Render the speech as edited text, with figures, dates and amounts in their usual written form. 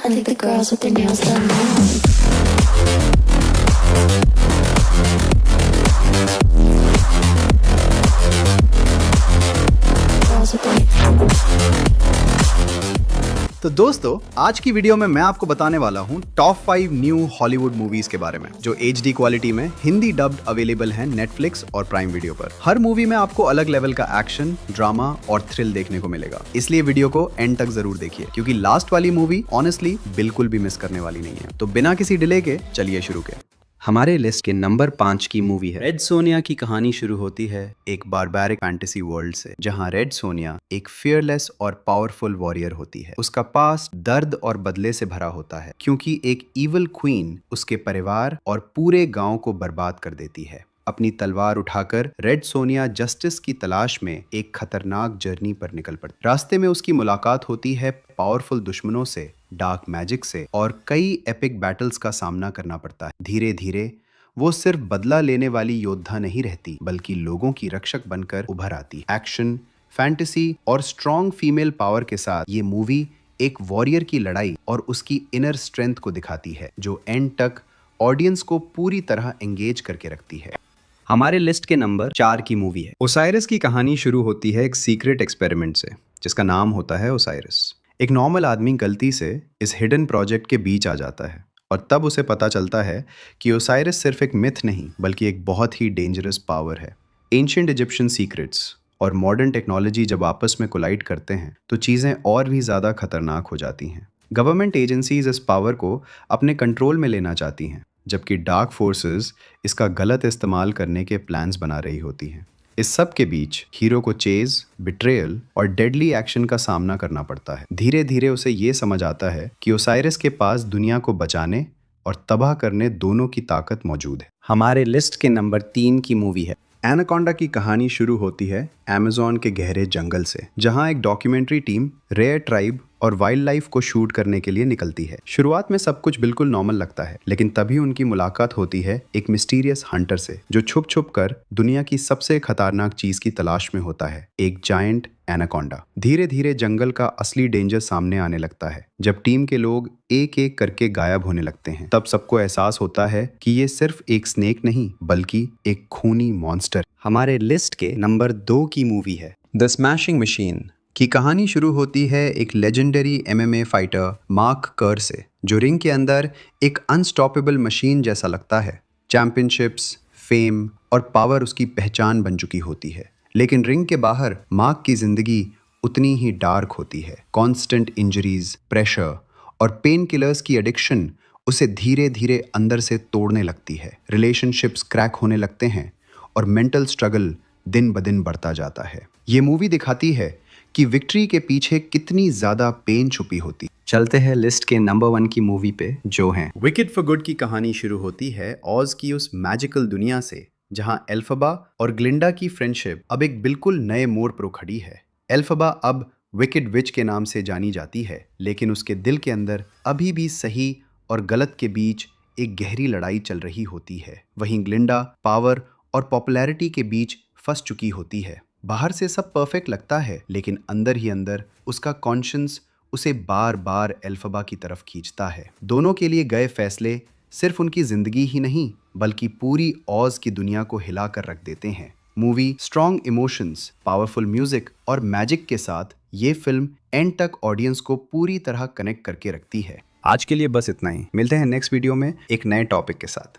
I think the girls with their nails done now. Girls with their तो दोस्तों, आज की वीडियो में मैं आपको बताने वाला हूँ टॉप 5 न्यू हॉलीवुड मूवीज के बारे में जो HD क्वालिटी में हिंदी डब्ड अवेलेबल हैं नेटफ्लिक्स और प्राइम वीडियो पर। हर मूवी में आपको अलग लेवल का एक्शन, ड्रामा और थ्रिल देखने को मिलेगा, इसलिए वीडियो को एंड तक जरूर देखिए क्योंकि लास्ट वाली मूवी ऑनेस्टली बिल्कुल भी मिस करने वाली नहीं है। तो बिना किसी डिले के चलिए शुरू करें। हमारे लिस्ट के नंबर 5 की मूवी है रेड सोनिया की कहानी शुरू होती है एक बारबैरिक फैंटेसी वर्ल्ड से, जहां रेड सोनिया एक फियरलेस और पावरफुल वॉरियर होती है। उसका पास्ट दर्द और बदले से भरा होता है क्योंकि एक इविल क्वीन उसके परिवार और पूरे गांव को बर्बाद कर देती है। अपनी तलवार उठाकर रेड सोनिया जस्टिस की तलाश में एक खतरनाक जर्नी पर निकल पड़ती। रास्ते में उसकी मुलाकात होती है पावरफुल दुश्मनों से, डार्क मैजिक से और कई एपिक बैटल्स का सामना करना पड़ता है। धीरे धीरे वो सिर्फ बदला लेने वाली योद्धा नहीं रहती बल्कि लोगों की रक्षक बनकर उभर आती है। एक्शन, फैंटेसी और स्ट्रॉन्ग फीमेल पावर के साथ ये मूवी एक वॉरियर की लड़ाई और उसकी इनर स्ट्रेंथ को दिखाती है जो एंड तक ऑडियंस को पूरी तरह एंगेज करके रखती है। हमारे लिस्ट के नंबर 4 की मूवी है ओसाइरस की कहानी शुरू होती है एक सीक्रेट एक्सपेरिमेंट से जिसका नाम होता है ओसाइरस। एक नॉर्मल आदमी गलती से इस हिडन प्रोजेक्ट के बीच आ जाता है और तब उसे पता चलता है कि ओसाइरस सिर्फ एक मिथ नहीं बल्कि एक बहुत ही डेंजरस पावर है। एंशिएंट इजिप्शियन सीक्रेट्स और मॉडर्न टेक्नोलॉजी जब आपस में कोलाइड करते हैं तो चीज़ें और भी ज़्यादा खतरनाक हो जाती हैं। गवर्नमेंट एजेंसीज इस पावर को अपने कंट्रोल में लेना चाहती हैं जबकि डार्क फोर्सेस इसका गलत इस्तेमाल करने के प्लान्स बना रही होती हैं। इस सब के बीच हीरो को चेज, बिट्रेयल और डेडली एक्शन का सामना करना पड़ता है। धीरे धीरे उसे ये समझ आता है कि ओसाइरस के पास दुनिया को बचाने और तबाह करने दोनों की ताकत मौजूद है। हमारे लिस्ट के नंबर 3 की मूवी है एनाकोंडा की कहानी शुरू होती है अमेज़न के गहरे जंगल से, जहां एक डॉक्यूमेंट्री टीम रेयर ट्राइब और वाइल्ड लाइफ को शूट करने के लिए निकलती है। शुरुआत में सब कुछ बिल्कुल नॉर्मल लगता है लेकिन तभी उनकी मुलाकात होती है एक मिस्टीरियस हंटर से जो छुप छुप कर दुनिया की सबसे खतरनाक चीज की तलाश में होता है, एक जायंट एनाकोंडा। धीरे धीरे जंगल का असली डेंजर सामने आने लगता है। जब टीम के लोग एक एक करके गायब होने लगते हैं तब सबको एहसास होता है कि ये सिर्फ एक स्नेक नहीं बल्कि एक खूनी मॉन्स्टर। हमारे लिस्ट के नंबर 2 की मूवी है द स्मैशिंग मशीन की कहानी शुरू होती है एक लेजेंडरी MMA फाइटर मार्क कर से जो रिंग के अंदर एक अनस्टॉपेबल मशीन जैसा लगता है। चैंपियनशिप्स, फेम और पावर उसकी पहचान बन चुकी होती है, लेकिन रिंग के बाहर मार्क की जिंदगी उतनी ही डार्क होती है। कॉन्स्टेंट इंजरीज, प्रेशर और पेन किलर्स की एडिक्शन उसे धीरे धीरे अंदर से तोड़ने लगती है। रिलेशनशिप्स क्रैक होने लगते हैं और मेंटल स्ट्रगल दिन ब दिन बढ़ता जाता है। ये मूवी दिखाती है कि विक्ट्री के पीछे कितनी ज्यादा पेन छुपी होती। चलते हैं लिस्ट के नंबर 1 की मूवी पे जो है विकेड फॉर गुड की कहानी शुरू होती है ऑज की उस मैजिकल दुनिया से जहां एल्फबा और ग्लिंडा की फ्रेंडशिप अब एक बिल्कुल नए मोड़ पर खड़ी है। एल्फबा अब विकेड विच के नाम से जानी जाती है लेकिन उसके दिल के अंदर अभी भी सही और गलत के बीच एक गहरी लड़ाई चल रही होती है। वहीं ग्लिंडा पावर और पॉपुलैरिटी के बीच फंस चुकी होती है। बाहर से सब परफेक्ट लगता है लेकिन अंदर ही अंदर उसका कॉन्शियंस उसे बार बार एल्फबा की तरफ खींचता है। दोनों के लिए गए फैसले सिर्फ उनकी जिंदगी ही नहीं बल्कि पूरी ऑज की दुनिया को हिला कर रख देते हैं। Movie strong emotions, powerful music और मैजिक के साथ ये फिल्म एंड तक ऑडियंस को पूरी तरह कनेक्ट करके रखती है। आज के लिए बस इतना ही। मिलते हैं नेक्स्ट वीडियो में एक नए टॉपिक के साथ।